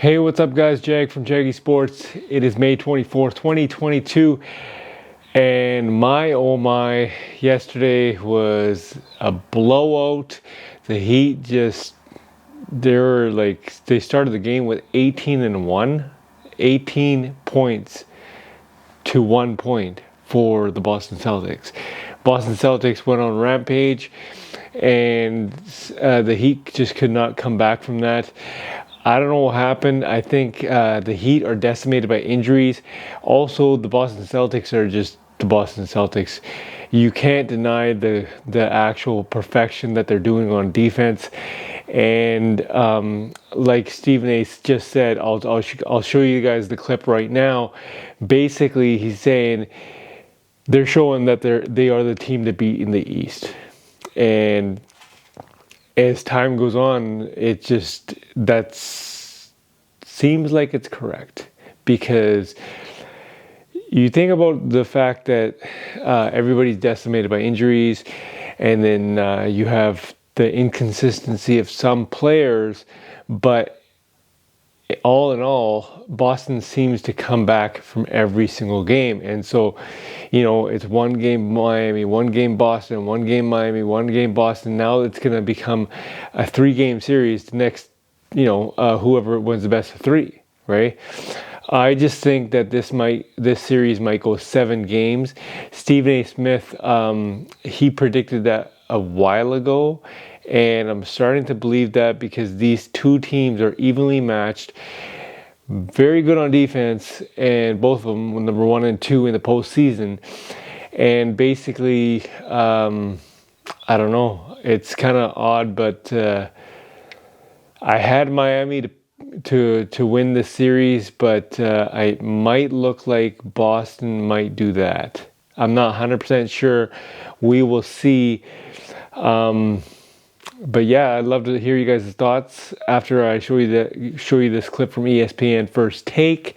Hey, what's up, guys? Jag from Jaggy Sports. It is May 24th, 2022. And my, oh my, yesterday was a blowout. The Heat they started the game with 18-1, 18 points to 1 point for the Boston Celtics. Boston Celtics went on rampage, and the Heat just could not come back from that. I don't know what happened. I think the Heat are decimated by injuries. Also, the Boston Celtics are just the Boston Celtics. You can't deny the actual perfection that they're doing on defense. And like Stephen A. just said, I'll show you guys the clip right now. Basically, he's saying they're showing that they are the team to beat in the East. And as time goes on, that seems like it's correct, because you think about the fact that everybody's decimated by injuries, and then you have the inconsistency of some players, but all in all, Boston seems to come back from every single game. And so, it's one game Miami, one game Boston, one game Miami, one game Boston. Now it's going to become a 3-game series. The next, whoever wins the best of 3, right? I just think that this series might go 7 games. Stephen A. Smith, he predicted that a while ago. And I'm starting to believe that, because these two teams are evenly matched, very good on defense, and both of them were number 1 and 2 in the postseason. And basically, I don't know. It's kind of odd, but I had Miami to win the series, but I might look like Boston might do that. I'm not 100% sure. We will see. But yeah, I'd love to hear you guys' thoughts after I show you this clip from ESPN First Take,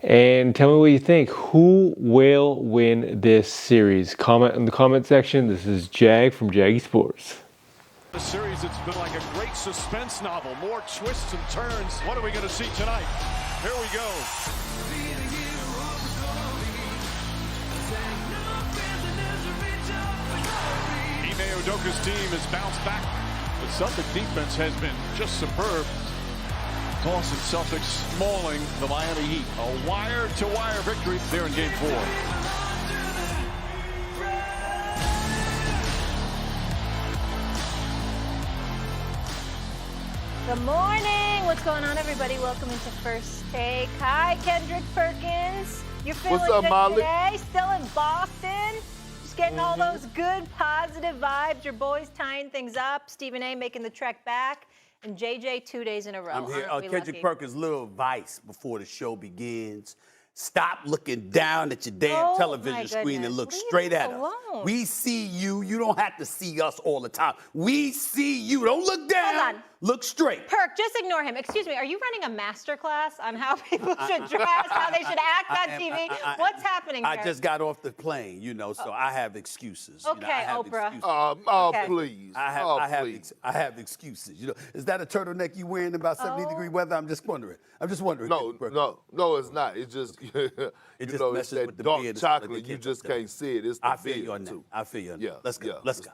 and tell me what you think. Who will win this series? Comment in the comment section. This is Jag from Jaggy Sports. The series, it's been like a great suspense novel. More twists and turns. What are we going to see tonight? Here we go. Ime Udoka's team has bounced back. The Celtic defense has been just superb. Boston Celtics mauling the Miami Heat. A wire-to-wire victory there in Game 4. Good morning. What's going on, everybody? Welcome into First Take. Hi, Kendrick Perkins. You're feeling What's up, good Molly? today? Still in Boston? Just getting all those good, positive vibes. Your boys tying things up. Stephen A. making the trek back. And JJ 2 days in a row. I'm here. Aren't we Kendrick lucky? Perkins, little advice before the show begins. Stop looking down at your damn Oh, television my screen and goodness. look Leave straight us at us. alone. We see you. You don't have to see us all the time. We see you. Don't look down. Hold on. Look straight. Perk, just ignore him. Excuse me, are you running a master class on how people should dress, how they should act on TV? What's happening here? I just got off the plane, so I have excuses. Okay, I have Oprah. excuses. Okay. Please. I have excuses. Is that a turtleneck you wearing in about 70-degree weather? I'm just wondering. No, it's not. It's just, It just it's messes that with the dark beard. chocolate. You just can't see it. It's the I feel you beard, on that. too. I feel you on that. Yeah, Let's go. yeah. Let's go.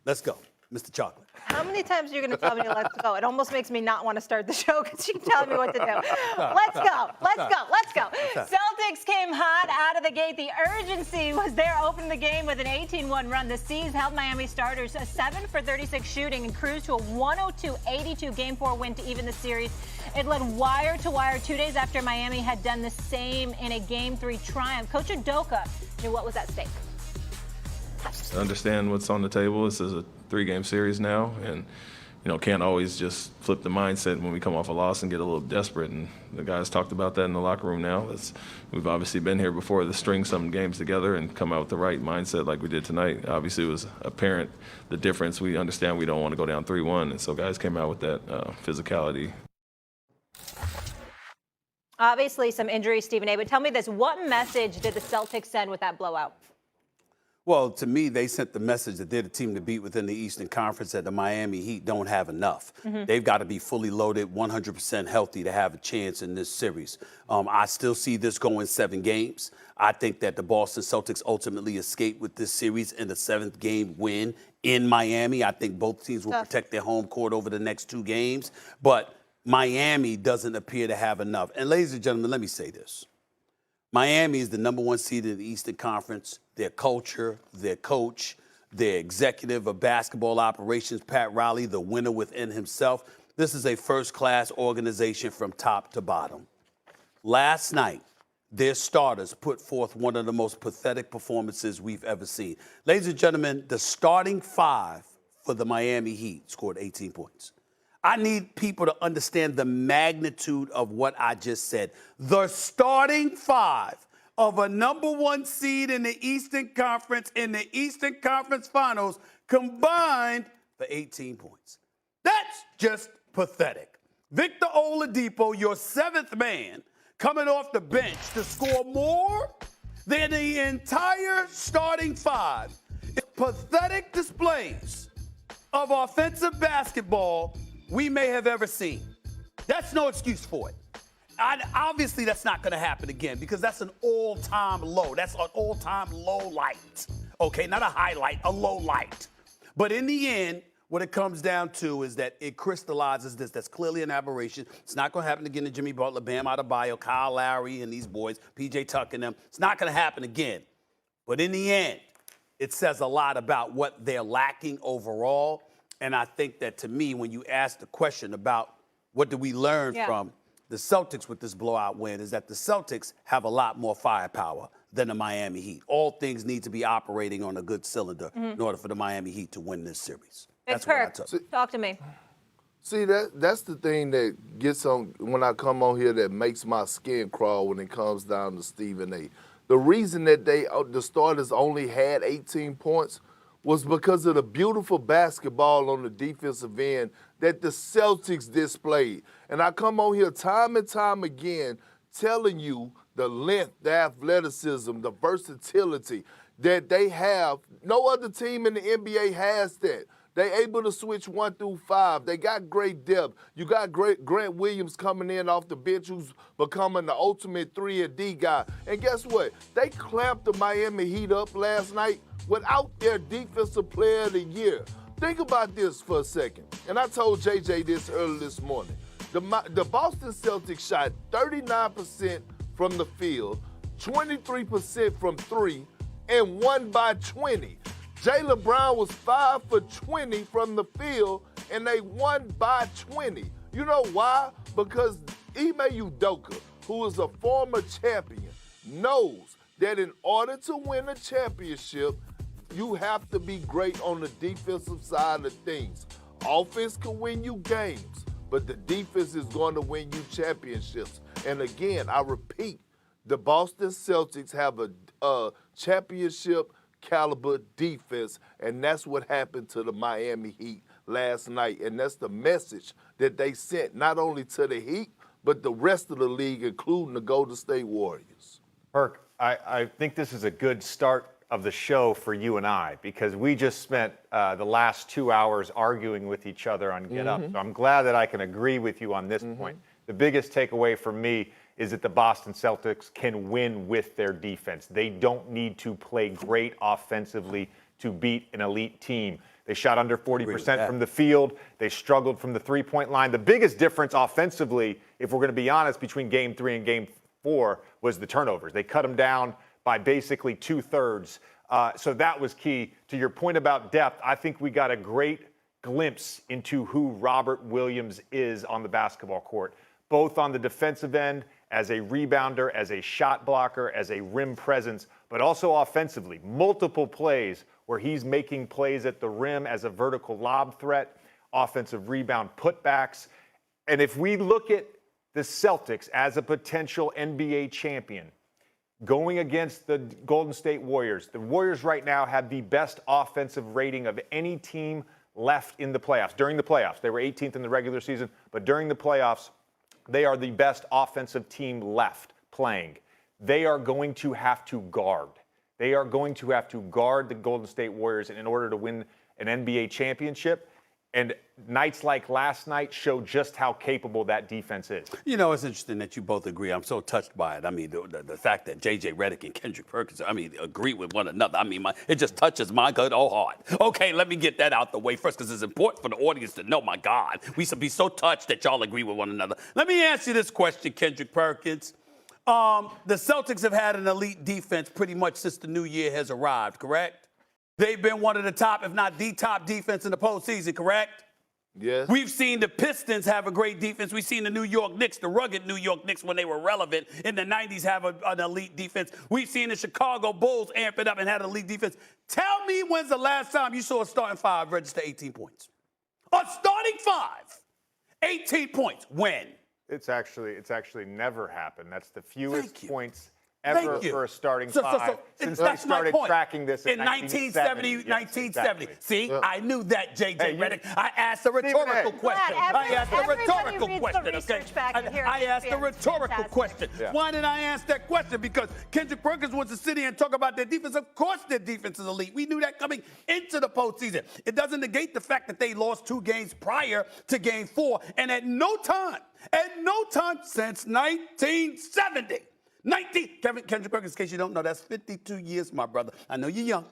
Let's go. Mr. Chocolate. How many times are you going to tell me to let's go? It almost makes me not want to start the show because you're telling me what to do. Let's go. Celtics came hot out of the gate. The urgency was there, opening the game with an 18-1 run. The C's held Miami starters a 7 for 36 shooting and cruised to a 102-82 Game 4 win to even the series. It led wire to wire 2 days after Miami had done the same in a Game 3 triumph. Coach Udoka knew what was at stake. Understand what's on the table. This is a 3-game series now, and can't always just flip the mindset when we come off a loss and get a little desperate. And the guys talked about that in the locker room now. We've obviously been here before to string some games together and come out with the right mindset like we did tonight. Obviously, it was apparent the difference. We understand we don't want to go down 3-1, and so guys came out with that physicality. Obviously, some injuries, Stephen A. But tell me this: what message did the Celtics send with that blowout? Well, to me, they sent the message that they're the team to beat within the Eastern Conference, that the Miami Heat don't have enough. They've got to be fully loaded, 100% healthy to have a chance in this series. I still see this going 7 games. I think that the Boston Celtics ultimately escape with this series in the 7th game win in Miami. I think both teams will protect their home court over the next 2 games. But Miami doesn't appear to have enough. And ladies and gentlemen, let me say this. Miami is the #1 seed in the Eastern Conference. Their culture, their coach, their executive of basketball operations, Pat Riley, the winner within himself. This is a first-class organization from top to bottom. Last night, their starters put forth one of the most pathetic performances we've ever seen. Ladies and gentlemen, the starting 5 for the Miami Heat scored 18 points. I need people to understand the magnitude of what I just said. The starting 5 of a #1 seed in the Eastern Conference in the Eastern Conference Finals combined for 18 points. That's just pathetic. Victor Oladipo, your 7th man, coming off the bench to score more than the entire starting 5. It's pathetic displays of offensive basketball we may have ever seen. That's no excuse for it. Obviously, that's not going to happen again because that's an all-time low. That's an all-time low light. Okay, not a highlight, a low light. But in the end, what it comes down to is that it crystallizes this. That's clearly an aberration. It's not going to happen again to Jimmy Butler, Bam Adebayo, Kyle Lowry, and these boys, PJ Tucker and them. It's not going to happen again. But in the end, it says a lot about what they're lacking overall. And I think that, to me, when you ask the question about what do we learn from the Celtics with this blowout win, is that the Celtics have a lot more firepower than the Miami Heat. All things need to be operating on a good cylinder in order for the Miami Heat to win this series. That's what I took. Talk to me. See, that's the thing that gets on when I come on here that makes my skin crawl when it comes down to Stephen A. The reason that the starters only had 18 points was because of the beautiful basketball on the defensive end that the Celtics displayed. And I come on here time and time again telling you the length, the athleticism, the versatility that they have. No other team in the NBA has that. They're able to switch 1 through 5. They got great depth. You got great Grant Williams coming in off the bench who's becoming the ultimate 3-and-D guy. And guess what? They clamped the Miami Heat up last night without their defensive player of the year. Think about this for a second. And I told JJ this early this morning. The Boston Celtics shot 39% from the field, 23% from 3, and won by 20. Jaylen Brown was 5 for 20 from the field, and they won by 20. You know why? Because Ime Udoka, who is a former champion, knows that in order to win a championship, you have to be great on the defensive side of things. Offense can win you games, but the defense is going to win you championships. And again, I repeat, the Boston Celtics have a championship caliber defense, and that's what happened to the Miami Heat last night. And that's the message that they sent not only to the Heat, but the rest of the league, including the Golden State Warriors. Perk, I think this is a good start of the show for you and I, because we just spent the last 2 hours arguing with each other on Get Up. So I'm glad that I can agree with you on this point. The biggest takeaway for me is that the Boston Celtics can win with their defense. They don't need to play great offensively to beat an elite team. They shot under 40% from the field. They struggled from the three-point line. The biggest difference offensively, if we're going to be honest, between Game 3 and Game 4 was the turnovers. They cut them down by basically 2/3. So that was key. To your point about depth, I think we got a great glimpse into who Robert Williams is on the basketball court, both on the defensive end, as a rebounder, as a shot blocker, as a rim presence, but also offensively. Multiple plays where he's making plays at the rim as a vertical lob threat, offensive rebound putbacks. And if we look at the Celtics as a potential NBA champion, going against the Golden State Warriors, the Warriors right now have the best offensive rating of any team left in the playoffs. During the playoffs, they were 18th in the regular season, but during the playoffs, they are the best offensive team left playing. They are going to have to guard They are going to have to guard the Golden State Warriors in order to win an NBA championship. And nights like last night show just how capable that defense is. You know, it's interesting that you both agree. I'm so touched by it. I mean, the fact that J.J. Redick and Kendrick Perkins, agree with one another. I mean, it just touches my good old heart. Okay, let me get that out the way first because it's important for the audience to know, my God, we should be so touched that y'all agree with one another. Let me ask you this question, Kendrick Perkins. The Celtics have had an elite defense pretty much since the new year has arrived, correct? They've been one of the top, if not the top defense in the postseason, correct? Yes. We've seen the Pistons have a great defense. We've seen the New York Knicks, the rugged New York Knicks when they were relevant in the 90s have an elite defense. We've seen the Chicago Bulls amp it up and had an elite defense. Tell me when's the last time you saw a starting five register 18 points? A starting five, 18 points. When? It's actually never happened. That's the fewest Thank you. points ever for a starting five since I started tracking this in 1970. 1970. Exactly. See, I knew that, J.J. Redick. I asked a rhetorical question. Glad I asked a rhetorical everybody reads the question. research back Okay? here I at asked a ESPN. rhetorical Fantastic. question. Yeah. Why did I ask that question? Because Kendrick Perkins wants to sit here and talk about their defense. Of course their defense is elite. We knew that coming into the postseason. It doesn't negate the fact that they lost 2 games prior to Game 4, and at no time since 1970, Kendrick Perkins, in case you don't know, that's 52 years, my brother. I know you're young.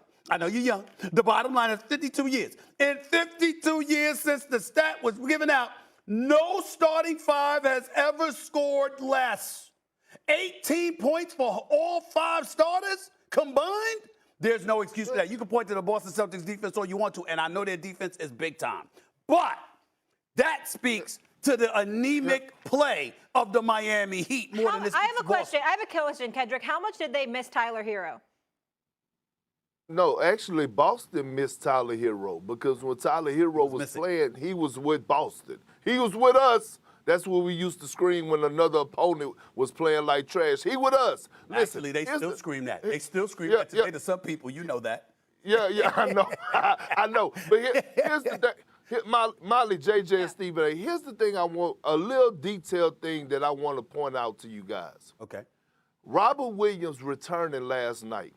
The bottom line is 52 years. In 52 years since the stat was given out, no starting five has ever scored less. 18 points for all 5 starters combined? There's no excuse for that. You can point to the Boston Celtics defense all you want to, and I know their defense is big time. But that speaks to the anemic play of the Miami Heat more than this. I have a question, Kendrick. How much did they miss Tyler Hero? No, actually, Boston missed Tyler Hero because when Tyler Hero was playing, he was with Boston. He was with us. That's what we used to scream when another opponent was playing like trash. He with us. Listen, Actually, they still scream that. They still scream that today to some people. You know that. Yeah, I know. I know. But here's the thing. Molly, JJ, and Stephen A. Here's the thing a little detailed thing that I want to point out to you guys. Okay. Robert Williams returning last night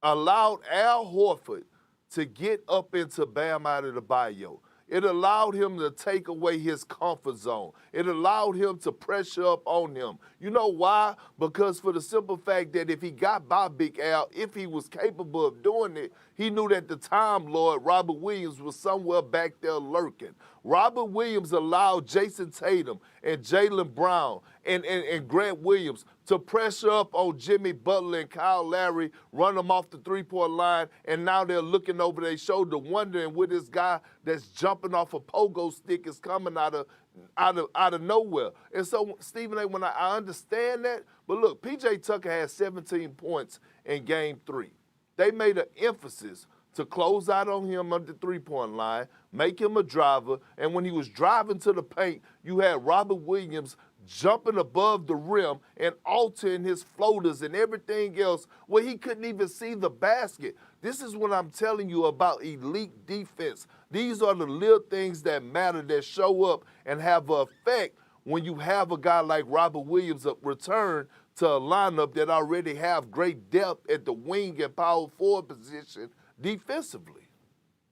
allowed Al Horford to get up into Bam Adebayo. It allowed him to take away his comfort zone. It allowed him to pressure up on him. You know why? Because for the simple fact that if he got by Big Al, if he was capable of doing it, he knew that the Time Lord, Robert Williams, was somewhere back there lurking. Robert Williams allowed Jason Tatum and Jaylen Brown and Grant Williams to pressure up on Jimmy Butler and Kyle Lowry, run them off the three-point line, and now they're looking over their shoulder wondering where this guy that's jumping off a pogo stick is coming out of nowhere. And so, Stephen A., when I understand that, but look, P.J. Tucker had 17 points in Game 3. They made an emphasis to close out on him at the three-point line, make him a driver, and when he was driving to the paint, you had Robert Williams jumping above the rim and altering his floaters and everything else where he couldn't even see the basket. This is what I'm telling you about elite defense. These are the little things that matter, that show up and have an effect when you have a guy like Robert Williams return to a lineup that already have great depth at the wing and power forward position defensively.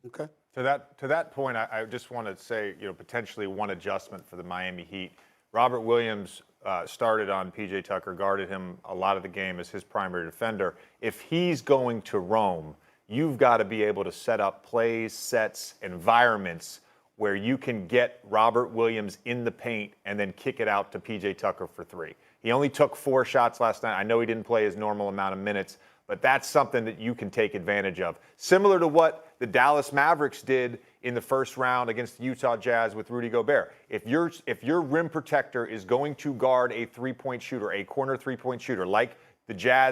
Okay. To that point, I just want to say, potentially one adjustment for the Miami Heat. Robert Williams started on P.J. Tucker, guarded him a lot of the game as his primary defender. If he's going to roam, you've got to be able to set up plays, sets, environments where you can get Robert Williams in the paint and then kick it out to P.J. Tucker for 3. He only took 4 shots last night. I know he didn't play his normal amount of minutes, but that's something that you can take advantage of. Similar to what the Dallas Mavericks did in the first round against the Utah Jazz with Rudy Gobert. If your rim protector is going to guard a three-point shooter, a corner three-point shooter, like the Jazz